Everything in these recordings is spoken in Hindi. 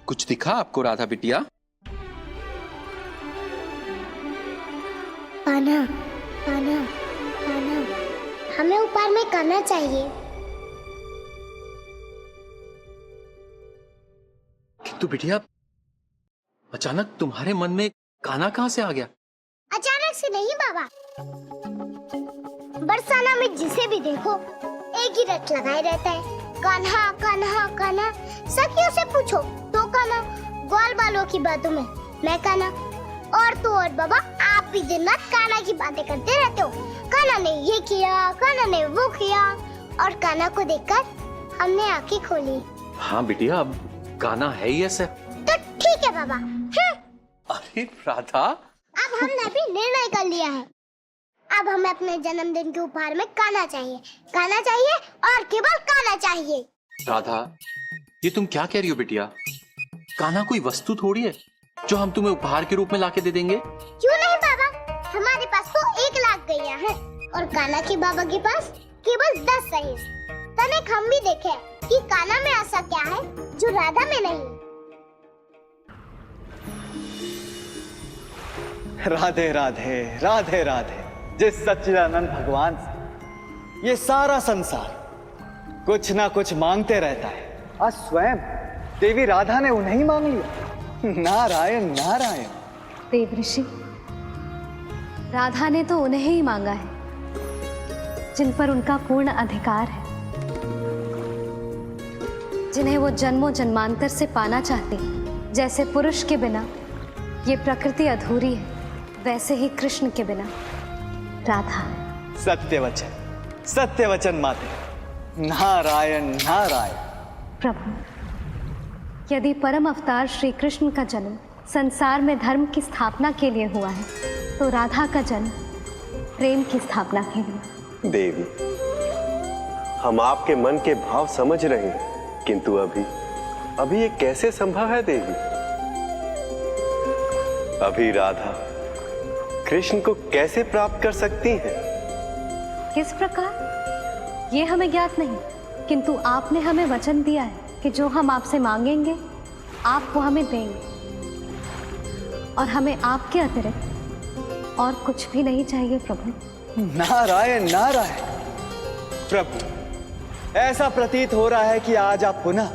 कुछ दिखा आपको राधा बिटिया? कान्हा, कान्हा, कान्हा, हमें ऊपर में कान्हा चाहिए। किंतु बिटिया, अचानक तुम्हारे मन में कान्हा कहाँ से आ गया? अचानक से नहीं बाबा, बरसाना में जिसे भी देखो एक ही रट लगाए रहता है, कान्हा कान्हा कान्हा। सखियों से पूछो तो कान्हा, ग्वाल बालों की बातों में मैं कान्हा, और तो और बाबा आप भी दिन रात कान्हा की बातें करते रहते हो। कान्हा ने ये किया, कान्हा ने वो किया, और कान्हा को देखकर हमने आंखें खोली। हाँ बिटिया, अब कान्हा है ही ऐसे। तो ठीक है बाबा। अरे राधा, अब हमने भी निर्णय कर लिया है, अब हमें अपने जन्मदिन के उपहार में कान्हा चाहिए, कान्हा चाहिए और केवल कान्हा चाहिए। राधा, ये तुम क्या कह रही हो बिटिया? कान्हा कोई वस्तु थोड़ी है जो हम तुम्हें उपहार के रूप में लाके दे देंगे। क्यों नहीं बाबा, हमारे पास तो 1 लाख गैया है और कान्हा के बाबा के पास केवल 10 सहेज। तनिक हम भी देखे कि कान्हा में ऐसा क्या है जो राधा में नहीं। राधे राधे राधे राधे। जिस सच्चिदानंद भगवान से ये सारा संसार कुछ ना कुछ मांगते रहता है, आज स्वयं देवी राधा ने उन्हें ही मांग लिया। नारायण नारायण। देवऋषि, राधा ने तो उन्हें ही मांगा है जिन पर उनका पूर्ण अधिकार है, जिन्हें वो जन्मों जन्मांतर से पाना चाहती है। जैसे पुरुष के बिना ये प्रकृति अधूरी है, वैसे ही कृष्ण के बिना राधा। सत्य वचन माते। नारायण नारायण। प्रभु, यदि परम अवतार श्री कृष्ण का जन्म संसार में धर्म की स्थापना के लिए हुआ है, तो राधा का जन्म प्रेम की स्थापना के लिए। देवी, हम आपके मन के भाव समझ रहे हैं, किंतु अभी ये कैसे संभव है देवी? अभी राधा कृष्ण को कैसे प्राप्त कर सकती हैं? किस प्रकार ये हमें ज्ञात नहीं, किंतु आपने हमें वचन दिया है कि जो हम आपसे मांगेंगे आप वो हमें देंगे, और हमें आपके अतिरिक्त और कुछ भी नहीं चाहिए प्रभु। नारायण नारायण। प्रभु, ऐसा प्रतीत हो रहा है कि आज आप पुनः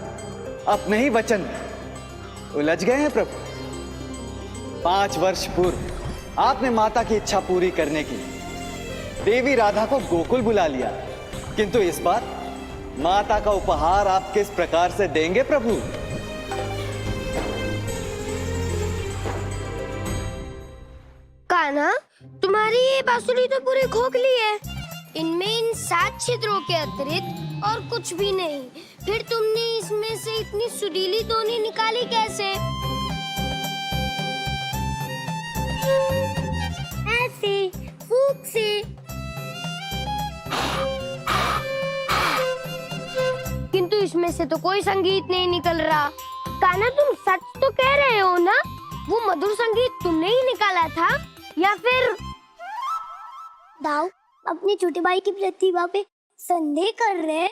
अपने ही वचन में उलझ गए हैं प्रभु। 5 वर्ष पूर्व आपने माता की इच्छा पूरी करने के लिए देवी राधा को गोकुल बुला लिया, किंतु इस बार माता का उपहार आप किस प्रकार से देंगे प्रभु? कान्हा, तुम्हारी ये बांसुरी तो पूरी खोखली है, इनमें इन 7 छिद्रों के अतिरिक्त और कुछ भी नहीं। फिर तुमने इसमें से इतनी सुरीली ध्वनि निकाली कैसे? ऐसे फूंक से। किंतु इसमें से तो कोई संगीत नहीं निकल रहा। कान्हा, तुम सच तो कह रहे हो ना? वो मधुर संगीत तुमने ही निकाला था, या फिर दाऊ अपनी छोटे भाई की प्रतिभा पे संदेह कर रहे?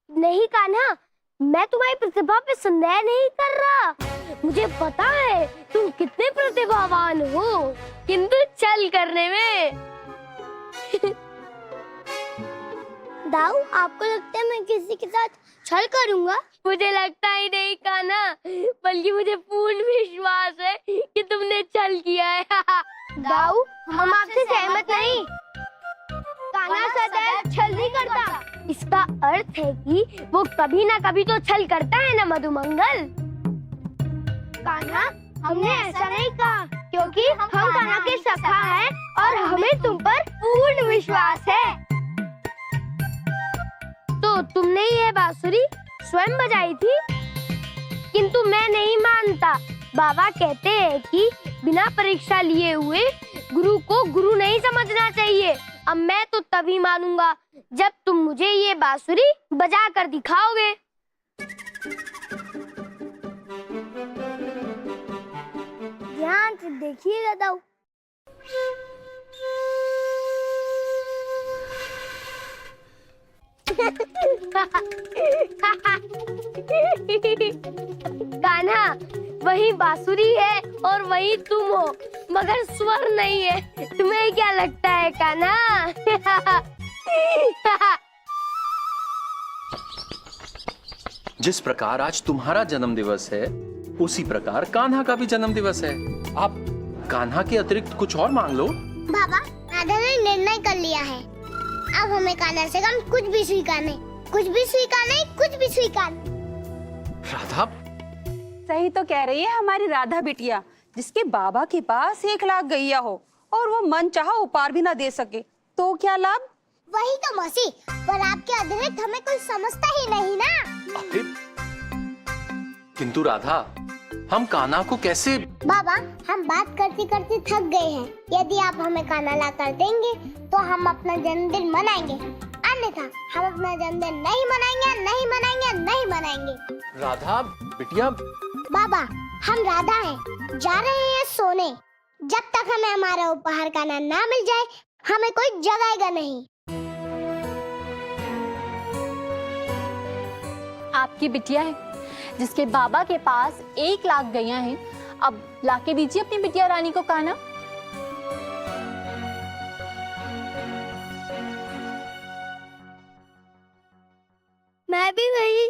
नहीं कान्हा, मैं तुम्हारी प्रतिभा पे संदेह नहीं कर रहा। मुझे पता है तुम कितने प्रतिभावान हो, किंतु छल करने में। दाऊ, आपको लगता है मैं किसी के साथ छल करूंगा? मुझे लगता ही नहीं कान्हा, बल्कि मुझे पूर्ण विश्वास है कि तुमने छल किया है। दाऊ, हम आपसे सहमत नहीं। कान्हा सदैव छल नहीं करता। इसका अर्थ है कि वो कभी ना कभी तो छल करता है ना मधुमंगल। कान्हा, हमने ऐसा नहीं कहा, क्योंकि हम कान्हा के सखा हैं और हमें तुम पर पूर्ण विश्वास है। तो तुमने ये बांसुरी स्वयं बजाई थी? किंतु मैं नहीं मानता। बाबा कहते हैं कि बिना परीक्षा लिए हुए गुरु को गुरु नहीं समझना चाहिए। अब मैं तो तभी मानूंगा जब तुम मुझे ये बांसुरी बजा कर दिखाओगे। ध्यान से देखिएगा दाऊ। कान्हा, वही बांसुरी है और वही तुम हो, मगर स्वर नहीं है। तुम्हें क्या लगता है कान्हा? जिस प्रकार आज तुम्हारा जन्म दिवस है, उसी प्रकार कान्हा का भी जन्म दिवस है। आप कान्हा के अतिरिक्त कुछ और मांग लो। बाबा, राधा ने निर्णय कर लिया है। अब हमें कान्हा से कम कुछ भी स्वीकार नहीं, कुछ भी स्वीकार नहीं, कुछ भी स्वीकार नहीं। राधा, सही तो कह रही है हमारी राधा बिटिया, जिसके बाबा के पास 1 लाख गैया हो और वो मन चाहा उपहार भी ना दे सके, तो क्या लाभ? वही तो मौसी, पर आपके अतिरिक्त हमें कोई समझता ही नहीं ना। अरे किंतु राधा, हम कान्हा को कैसे? बाबा, हम बात करते करते थक गए हैं। यदि आप हमें कान्हा ला कर देंगे तो हम अपना जन्मदिन मनाएंगे, अन्यथा हम अपना जन्मदिन नहीं मनाएंगे, नहीं मनाएंगे, नहीं मनाएंगे। राधा बिटिया, बाबा, हम राधा हैं, जा रहे हैं सोने। जब तक हमें हमारा उपहार कान्हा ना मिल जाए, हमें कोई जगाएगा नहीं। आपकी बिटिया है, जिसके बाबा के पास 1 लाख गैया हैं। अब लाके दीजिए अपनी बिटिया रानी को कान्हा। मैं भी वही,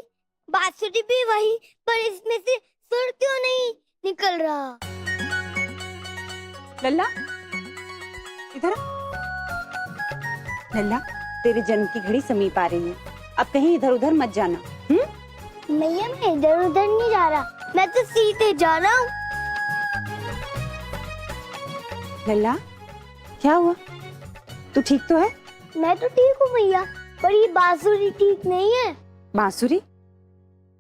बांसुरी भी वही, पर इसमें से सुर क्यों नहीं निकल रहा? लल्ला, इधर आ। लल्ला, तेरे जन्म की घड़ी समीप आ रही है, अब कहीं इधर उधर मत जाना। मैया, मैं इधर उधर नहीं जा रहा, मैं तो सीधे जा रहा हूँ। लल्ला, क्या हुआ? तू ठीक तो है? मैं तो ठीक हूँ मैया, पर ये बांसुरी ठीक नहीं है। बांसुरी?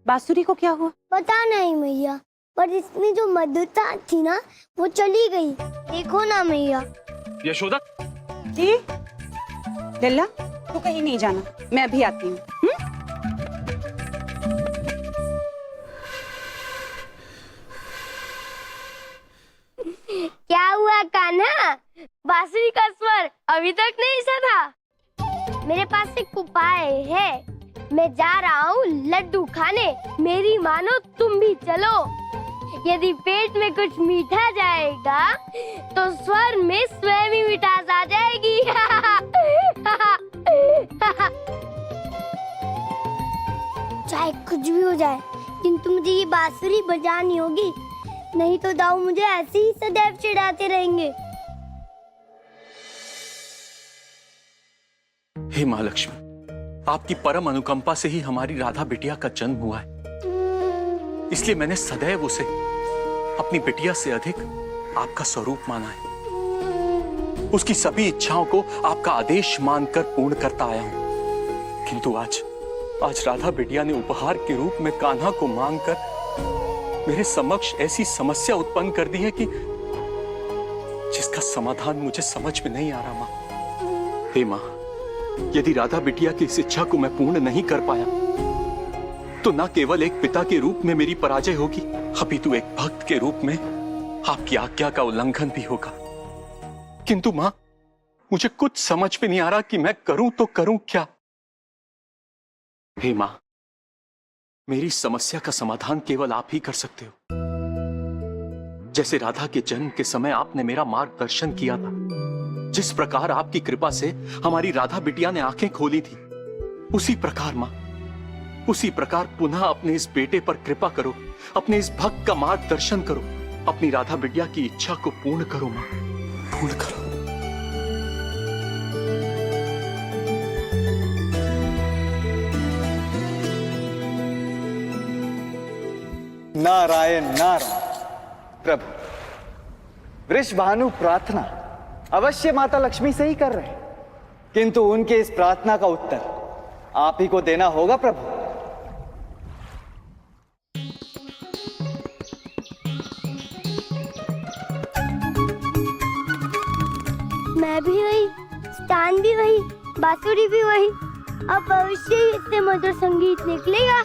बांसुरी को क्या हुआ? पता नहीं मैया, पर इसमें जो मधुरता थी ना, वो चली गई। देखो ना मैया। यशोदा, जी लल्ला, तू कहीं नहीं जाना, मैं अभी आती हूँ। क्या हुआ कान्हा? बांसुरी का स्वर अभी तक नहीं सधा। मेरे पास एक उपाय है, मैं जा रहा हूँ लड्डू खाने, मेरी मानो तुम भी चलो। यदि पेट में कुछ मीठा जाएगा तो स्वर में स्वयं ही मिठास आ जाएगी। चाहे कुछ भी हो जाए, किंतु मुझे ये बांसुरी बजानी होगी, नहीं तो दाऊ मुझे ऐसे ही सदैव चिढ़ाते रहेंगे। हे माँ लक्ष्मी, आपकी परम अनुकंपा से ही हमारी राधा बिटिया का जन्म हुआ है। इसलिए मैंने सदैव उसे अपनी बिटिया से अधिक आपका स्वरूप माना है। उसकी सभी इच्छाओं को आपका आदेश मानकर पूर्ण करता आया हूं। किंतु आज राधा बिटिया ने उपहार के रूप में कान्हा को मांगकर मेरे समक्ष ऐसी समस्या उत्पन्न कर दी है कि जिसका समाधान मुझे समझ में नहीं आ रहा। माँ, हे माँ, यदि राधा बिटिया की इस इच्छा को मैं पूर्ण नहीं कर पाया तो न केवल एक पिता के रूप में मेरी पराजय होगी, अपितु एक भक्त के रूप में आपकी आज्ञा का उल्लंघन भी होगा। किंतु मां, मुझे कुछ समझ में नहीं आ रहा कि मैं करूं तो करूं क्या। हे मां, मेरी समस्या का समाधान केवल आप ही कर सकते हो। जैसे राधा के जन्म के समय आपने मेरा मार्गदर्शन किया था, जिस प्रकार आपकी कृपा से हमारी राधा बिटिया ने आंखें खोली थी, उसी प्रकार मां, उसी प्रकार पुनः अपने इस बेटे पर कृपा करो, अपने इस भक्त का मार्गदर्शन करो, अपनी राधा बिटिया की इच्छा को पूर्ण करो मां, पूर्ण करो। नारायण नारायण। प्रभु, वृषभानु प्रार्थना अवश्य माता लक्ष्मी से ही कर रहे हैं, किंतु उनके इस प्रार्थना का उत्तर आप ही को देना होगा प्रभु। मैं भी वही, स्थान भी वही, बांसुरी भी वही, अब भविष्य ही इससे मधुर संगीत निकलेगा।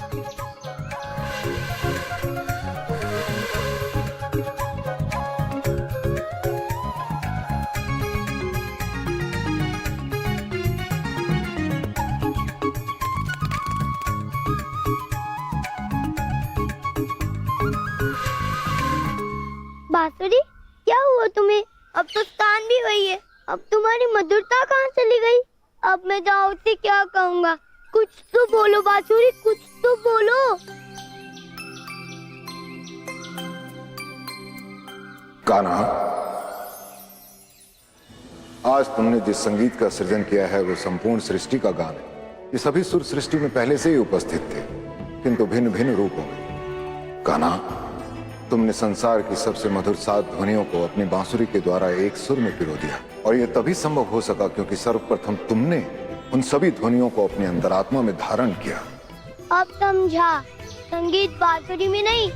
बांसुरी, क्या हुआ तुम्हें? अब तो कान भी वही है, अब तुम्हारी मधुरता कहाँ चली गई? अब मैं दाऊद से क्या कहूँगा? कुछ तो बोलो बांसुरी, कुछ तो बोलो। कान्हा, आज तुमने जिस संगीत का सृजन किया है वो संपूर्ण सृष्टि का गान है। ये सभी सुर सृष्टि में पहले से ही उपस्थित थे, किंतु भिन्न भिन्न रूपों में। कान्हा, तुमने संसार की सबसे मधुर 7 ध्वनियों को अपनी बांसुरी के द्वारा एक सुर में पिरो दिया, और यह तभी संभव हो सका क्योंकि सर्वप्रथम तुमने उन सभी ध्वनियों को अपनी अंतरात्मा में धारण किया। अब समझा, संगीत बांसुरी में नहीं,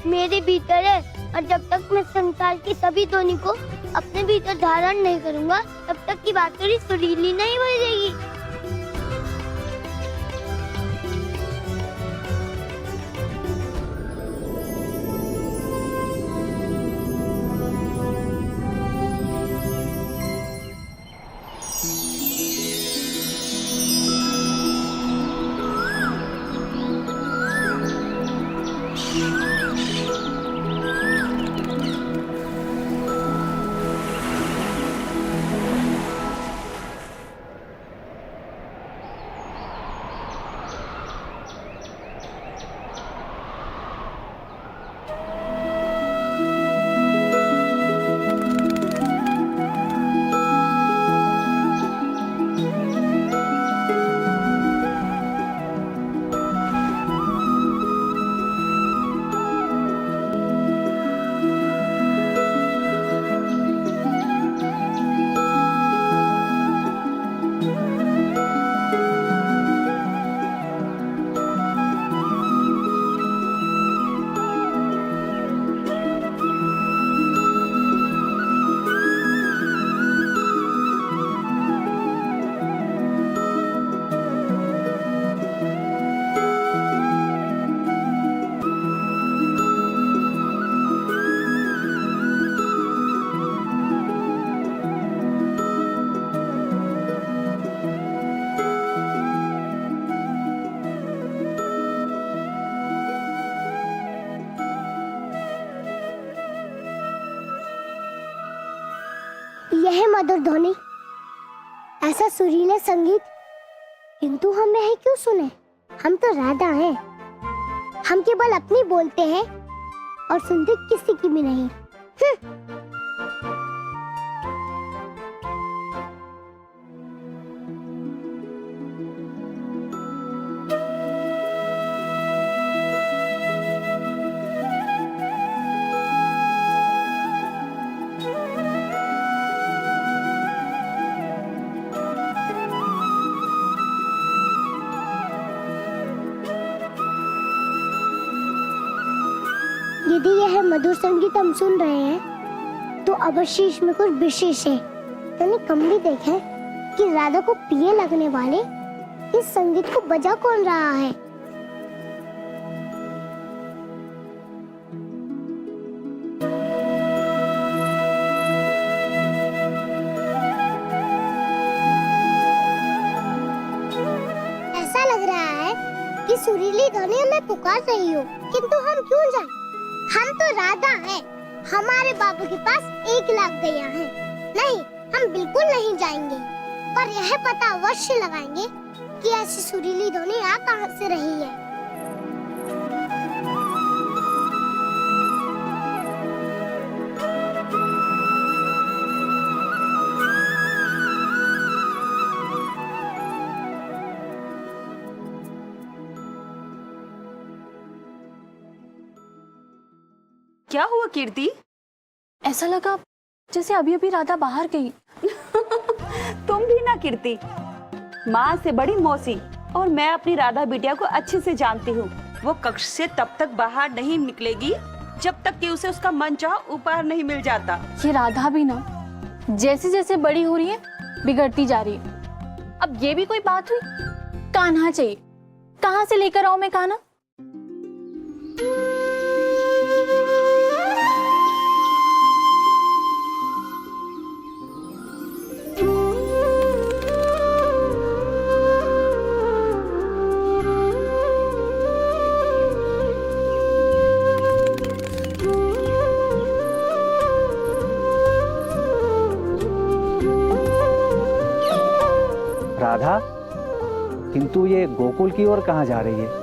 मेरे भीतर है, और जब तक मैं संसार की सभी ध्वनि को अपने भीतर धारण नहीं करूंगा, तब तक की बांसुरी सुरीली नहीं बजेगी। यह मधुर ध्वनि, ऐसा सुरीला संगीत, किंतु हम यही क्यों सुने? हम तो राधा हैं, हम केवल अपनी बोलते हैं और सुनते किसी की भी नहीं। यदि यह मधुर संगीत हम सुन रहे हैं तो अवश्य इसमें कुछ विशेष है। तने कम भी देखे कि राधा को प्रिय लगने वाले इस संगीत को बजा कौन रहा है। ऐसा लग रहा है कि सुरीली ध्वनि हमें पुकार रही हो, किंतु हम क्यों जाएं? हम तो राधा हैं, हमारे बाबू के पास 1 लाख गैया हैं। नहीं, हम बिल्कुल नहीं जाएंगे, पर यह पता अवश्य लगाएंगे कि ऐसी सुरीली ध्वनि आ कहां से रही है। क्या हुआ कीर्ति? ऐसा लगा जैसे अभी अभी राधा बाहर गई। तुम भी ना कीर्ति, माँ से बड़ी मौसी, और मैं अपनी राधा बिटिया को अच्छे से जानती हूँ। वो कक्ष से तब तक बाहर नहीं निकलेगी जब तक कि उसे उसका मनचाहा उपहार नहीं मिल जाता। ये राधा भी ना जैसे जैसे बड़ी हो रही है बिगड़ती जा रही है। अब ये भी कोई बात हुई? कान्हा चाहिए, कहाँ से लेकर आऊं मैं कान्हा? राधा, किंतु ये गोकुल की ओर कहाँ जा रही है?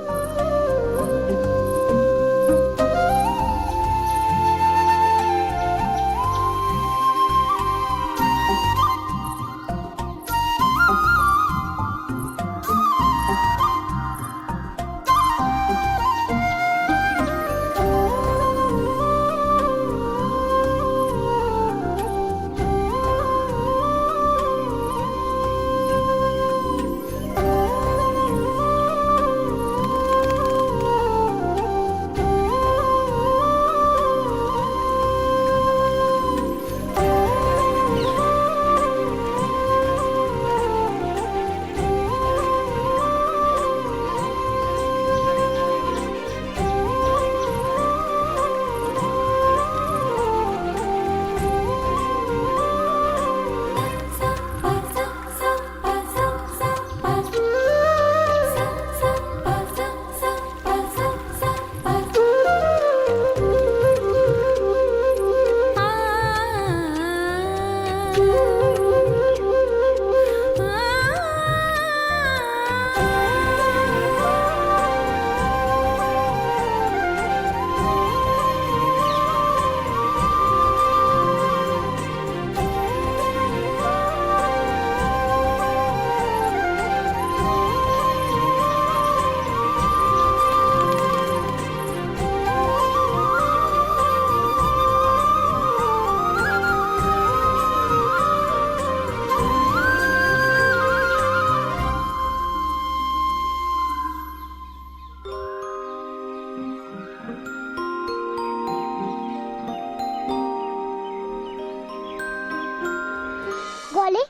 गोले,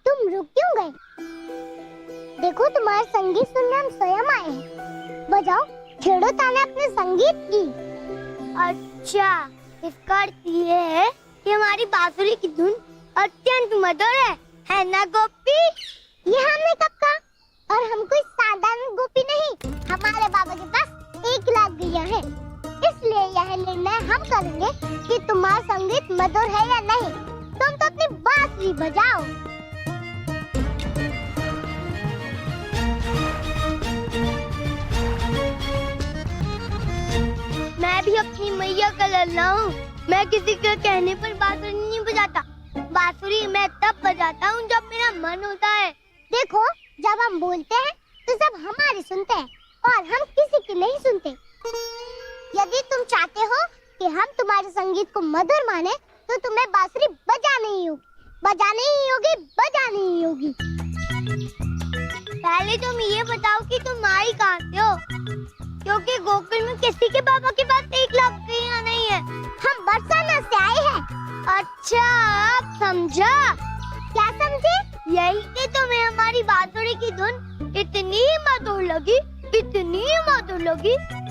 तुम रुक क्यों गए? देखो तुम्हारा संगीत सुनने हम स्वयं आए हैं। बजाओ, छेड़ो ताने अपने संगीत की। अच्छा, इसका अर्थ ये है कि हमारी बांसुरी की धुन अत्यंत मधुर है ना गोपी? ये हमने कब कहा? और हम कोई साधारण गोपी नहीं, हमारे बाबा के पास 1 लाख गैया है। इसलिए यह निर्णय हम करेंगे कि तुम्हारा संगीत मधुर है या नहीं। तुम तो अपनी बांसुरी बजाओ। मैं भी अपनी मैया का लल्ला हूँ। मैं किसी के कहने पर बांसुरी नहीं बजाता। बांसुरी मैं तब बजाता हूँ जब मेरा मन होता है। देखो, जब हम बोलते हैं तो सब हमारी सुनते हैं और हम किसी की नहीं सुनते। यदि तुम चाहते हो कि हम तुम्हारे संगीत को मधुर माने, तो तुम्हें बांसुरी बजानी ही होगी। पहले तुम ये बताओ कि तुम आई कहाँ से हो? क्योंकि गोकुल में किसी के बाबा के पास 1 लाख गैया नहीं है। हम बरसाना से आए हैं। अच्छा, अब समझा? क्या समझे? यही कि तुम्हें हमारी बांसुरी की धुन इतनी मधुर लगी,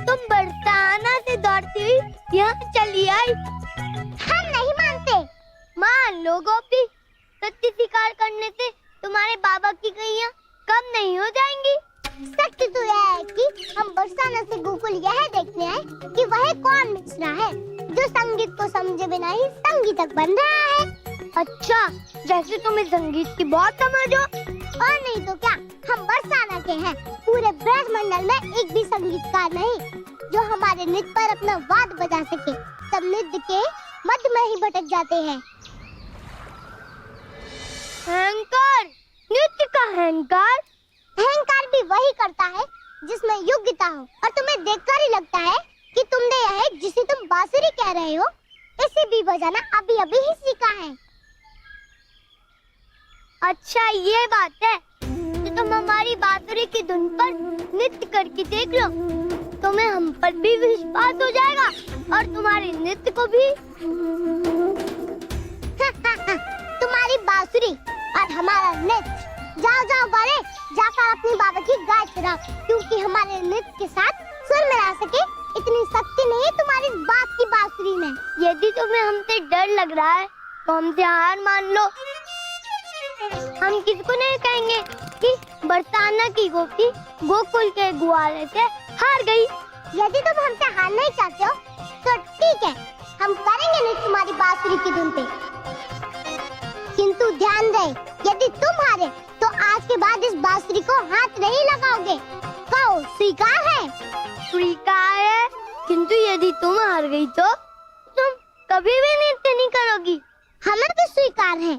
तुम बरसाना से दौड़ती हुई यहाँ चली आई। हम नहीं मानते। मान लो गोपी, सत्य स्वीकार करने से तुम्हारे बाबा की गैया कम नहीं हो जाएंगी। सत्य तो यह है कि हम बरसाना से गोकुल यह देखने आए कि वह कौन मिश्रा है जो संगीत को समझे बिना ही संगीतक बन रहा है। अच्छा, जैसे तुम्हें संगीत की बहुत समझ हो। और नहीं तो क्या, हम बरसाना के हैं। पूरे ब्रजमंडल में एक भी संगीतकार नहीं जो हमारे नृत्य पर अपना वाद बजा सके। सब नृत्य के मध्य में ही भटक जाते हैं। अहंकार, नृत्य का अहंकार। अहंकार भी वही करता है जिसमें योग्यता हो। और तुम्हें देखकर ही लगता है कि तुमने यह जिसे तुम बांसुरी कह रहे हो, इसे भी बजाना अभी अभी ही सीखा है। अच्छा, ये बात है तो तुम हमारी बांसुरी की धुन पर नृत्य करके देख लो। तुम्हें हम पर भी विश्वास हो जाएगा और तुम्हारे नृत्य को भी। तुम्हारी बांसुरी और हमारा नृत्य। जाओ बड़े, जाकर अपनी बाबा की गाय चराओ, क्योंकि हमारे नृत्य के साथ सुर मिला सके इतनी शक्ति नहीं है तुम्हारी बाप की बांसुरी में। यदि तुम्हें हमसे डर लग रहा है तो हमसे हार मान लो। हम किसको नहीं कहेंगे कि बरसाना की गोपी गोकुल के ग्वाले से हार गई। यदि तुम हमसे हार नहीं चाहते हो तो ठीक है, हम करेंगे नहीं तुम्हारी बांसुरी की धुन पे। किंतु ध्यान रहे, यदि तुम हारे तो आज के बाद इस बांसुरी को हाथ नहीं लगाओगे। कहो स्वीकार है? स्वीकार है, किंतु यदि तुम हार गई तो तुम कभी भी नृत्य नहीं करोगी। हमें भी स्वीकार है।